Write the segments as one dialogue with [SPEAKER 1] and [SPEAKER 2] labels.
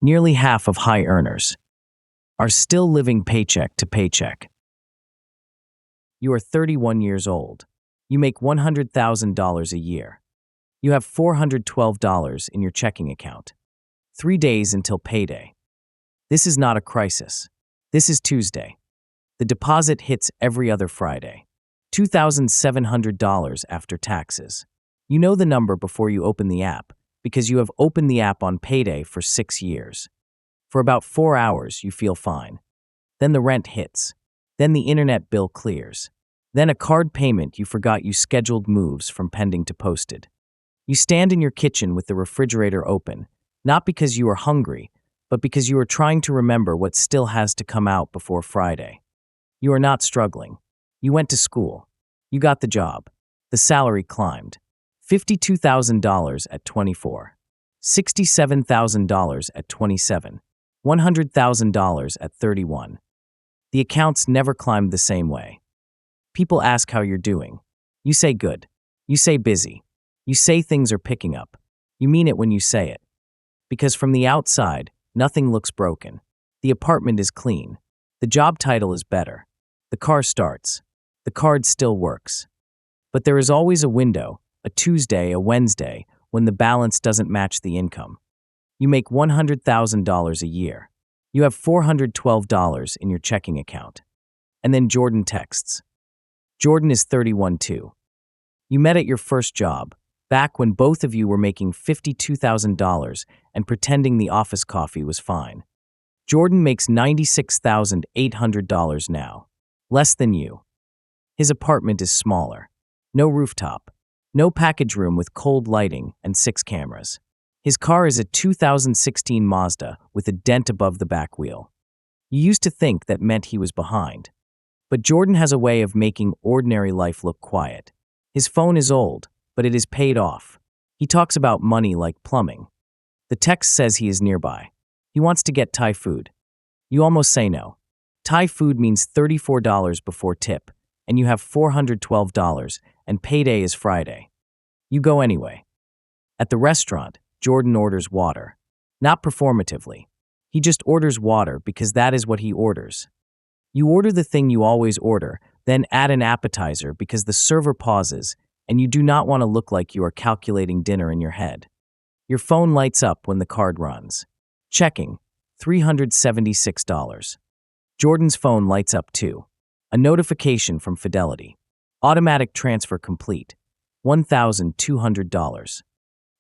[SPEAKER 1] Nearly half of high earners are still living paycheck to paycheck. You are 31 years old. You make $100,000 a year. You have $412 in your checking account. 3 days until payday. This is not a crisis. This is Tuesday. The deposit hits every other Friday. $2,700 after taxes. You know the number before you open the app because you have opened the app on payday for 6 years. For about 4 hours, you feel fine. Then the rent hits. Then the internet bill clears. Then a card payment you forgot you scheduled moves from pending to posted. You stand in your kitchen with the refrigerator open, not because you are hungry, but because you are trying to remember what still has to come out before Friday. You are not struggling. You went to school. You got the job. The salary climbed. $52,000 at 24. $67,000 at 27. $100,000 at 31. The accounts never climbed the same way. People ask how you're doing. You say good. You say busy. You say things are picking up. You mean it when you say it. Because from the outside, nothing looks broken. The apartment is clean. The job title is better. The car starts. The card still works. But there is always a window, a Tuesday, a Wednesday, when the balance doesn't match the income. You make $100,000 a year. You have $412 in your checking account. And then Jordan texts. Jordan is 31 too. You met at your first job, back when both of you were making $52,000 and pretending the office coffee was fine. Jordan makes $96,800 now, less than you. His apartment is smaller. No rooftop. No package room with cold lighting and 6 cameras. His car is a 2016 Mazda with a dent above the back wheel. You used to think that meant he was behind. But Jordan has a way of making ordinary life look quiet. His phone is old, but it is paid off. He talks about money like plumbing. The text says he is nearby. He wants to get Thai food. You almost say no. Thai food means $34 before tip, and you have $412, and payday is Friday. You go anyway. At the restaurant, Jordan orders water. Not performatively. He just orders water because that is what he orders. You order the thing you always order, then add an appetizer because the server pauses, and you do not want to look like you are calculating dinner in your head. Your phone lights up when the card runs. Checking, $376. Jordan's phone lights up too. A notification from Fidelity. Automatic transfer complete. $1,200.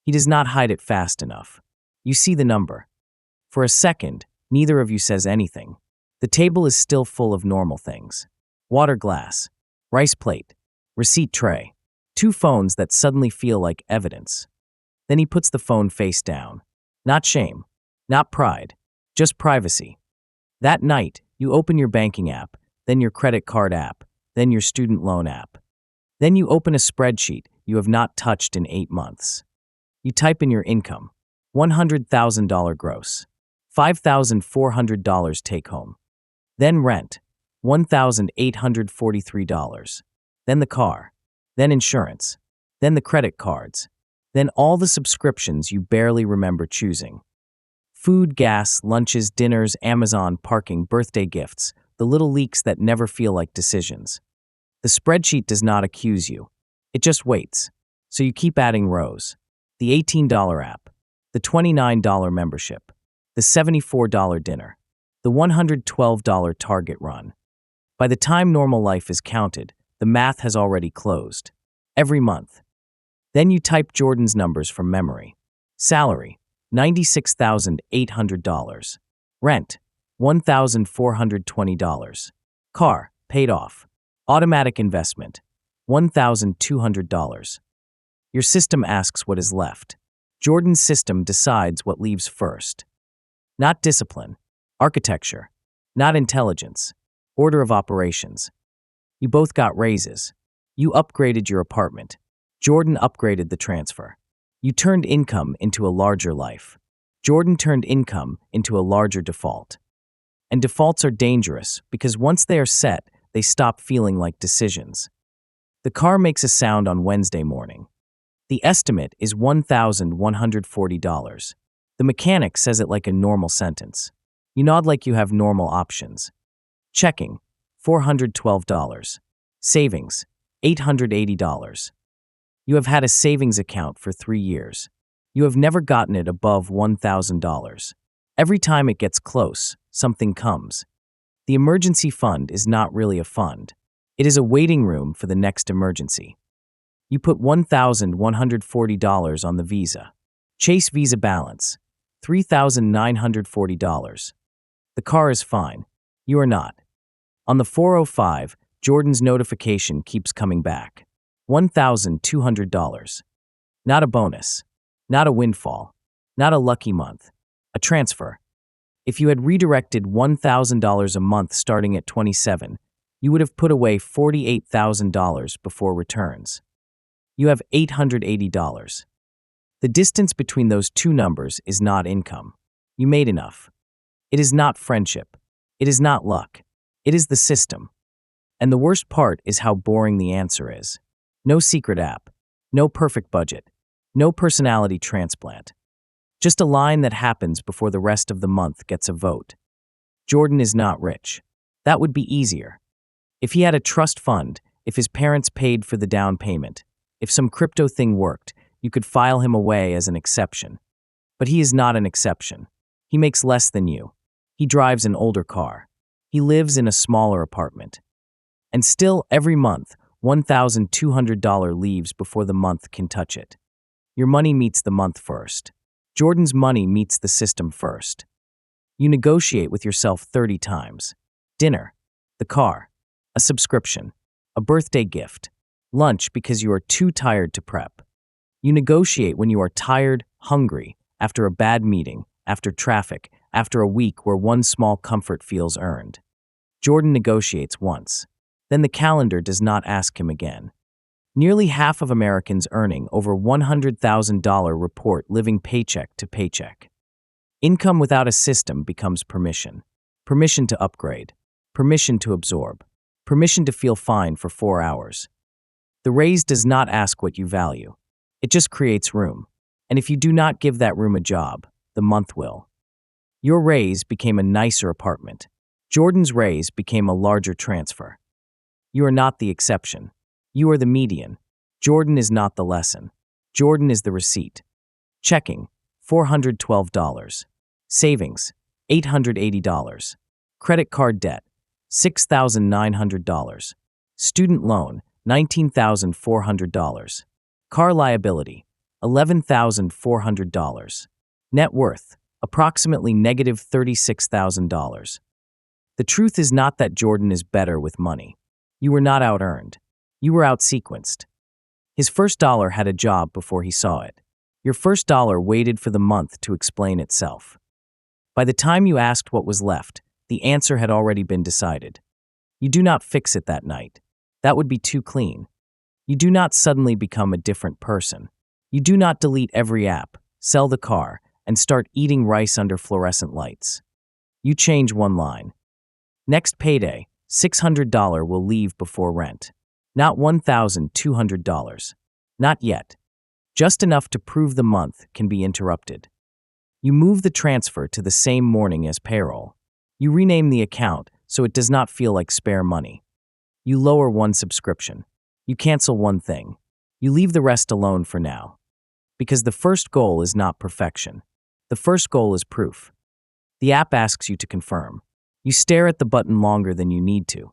[SPEAKER 1] He does not hide it fast enough. You see the number. For a second, neither of you says anything. The table is still full of normal things. Water glass, rice plate, receipt tray, 2 phones that suddenly feel like evidence. Then he puts the phone face down. Not shame, not pride, just privacy. That night, you open your banking app, then your credit card app, then your student loan app. Then you open a spreadsheet you have not touched in 8 months. You type in your income, $100,000 gross, $5,400 take home. Then rent, $1,843. Then the car, then insurance, then the credit cards, then all the subscriptions you barely remember choosing. Food, gas, lunches, dinners, Amazon, parking, birthday gifts, the little leaks that never feel like decisions. The spreadsheet does not accuse you. It just waits. So you keep adding rows. The $18 app, the $29 membership, the $74 dinner, the $112 Target run. By the time normal life is counted, the math has already closed. Every month. Then you type Jordan's numbers from memory. Salary, $96,800. Rent, $1,420. Car, paid off. Automatic investment, $1,200. Your system asks what is left. Jordan's system decides what leaves first. Not discipline, architecture, not intelligence, order of operations. You both got raises. You upgraded your apartment. Jordan upgraded the transfer. You turned income into a larger life. Jordan turned income into a larger default. And defaults are dangerous because once they are set, they stop feeling like decisions. The car makes a sound on Wednesday morning. The estimate is $1,140. The mechanic says it like a normal sentence. You nod like you have normal options. Checking, $412. Savings, $880. You have had a savings account for 3 years. You have never gotten it above $1,000. Every time it gets close, something comes. The emergency fund is not really a fund. It is a waiting room for the next emergency. You put $1,140 on the Visa. Chase Visa balance, $3,940. The car is fine. You are not. On the 405, Jordan's notification keeps coming back. $1,200. Not a bonus. Not a windfall. Not a lucky month. A transfer. If you had redirected $1,000 a month starting at 27, you would have put away $48,000 before returns. You have $880. The distance between those two numbers is not income. You made enough. It is not friendship. It is not luck. It is the system. And the worst part is how boring the answer is. No secret app. No perfect budget. No personality transplant. Just a line that happens before the rest of the month gets a vote. Jordan is not rich. That would be easier. If he had a trust fund, if his parents paid for the down payment, if some crypto thing worked, you could file him away as an exception. But he is not an exception. He makes less than you. He drives an older car. He lives in a smaller apartment. And still, every month, $1,200 leaves before the month can touch it. Your money meets the month first. Jordan's money meets the system first. You negotiate with yourself 30 times. Dinner, the car, a subscription, a birthday gift, lunch because you are too tired to prep. You negotiate when you are tired, hungry, after a bad meeting, after traffic, after a week where one small comfort feels earned. Jordan negotiates once. Then the calendar does not ask him again. Nearly half of Americans earning over $100,000 report living paycheck to paycheck. Income without a system becomes permission. Permission to upgrade. Permission to absorb. Permission to feel fine for 4 hours. The raise does not ask what you value. It just creates room. And if you do not give that room a job, the month will. Your raise became a nicer apartment. Jordan's raise became a larger transfer. You are not the exception. You are the median. Jordan is not the lesson. Jordan is the receipt. Checking, $412. Savings, $880. Credit card debt, $6,900. Student loan, $19,400. Car liability, $11,400. Net worth, approximately negative $36,000. The truth is not that Jordan is better with money. You were not out-earned. You were out-sequenced. His first dollar had a job before he saw it. Your first dollar waited for the month to explain itself. By the time you asked what was left, the answer had already been decided. You do not fix it that night. That would be too clean. You do not suddenly become a different person. You do not delete every app, sell the car, and start eating rice under fluorescent lights. You change one line. Next payday, $600 will leave before rent. Not $1,200. Not yet. Just enough to prove the month can be interrupted. You move the transfer to the same morning as payroll. You rename the account so it does not feel like spare money. You lower one subscription. You cancel one thing. You leave the rest alone for now. Because the first goal is not perfection. The first goal is proof. The app asks you to confirm. You stare at the button longer than you need to.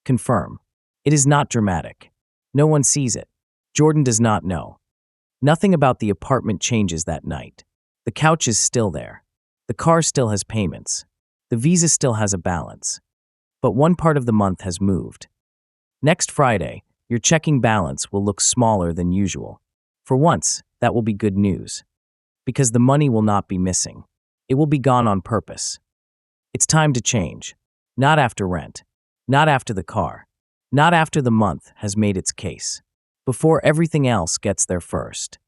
[SPEAKER 1] Confirm. It is not dramatic. No one sees it. Jordan does not know. Nothing about the apartment changes that night. The couch is still there. The car still has payments. The Visa still has a balance. But one part of the month has moved. Next Friday, your checking balance will look smaller than usual. For once, that will be good news. Because the money will not be missing. It will be gone on purpose. It's time to change. Not after rent. Not after the car. Not after the month has made its case. Before everything else gets there first.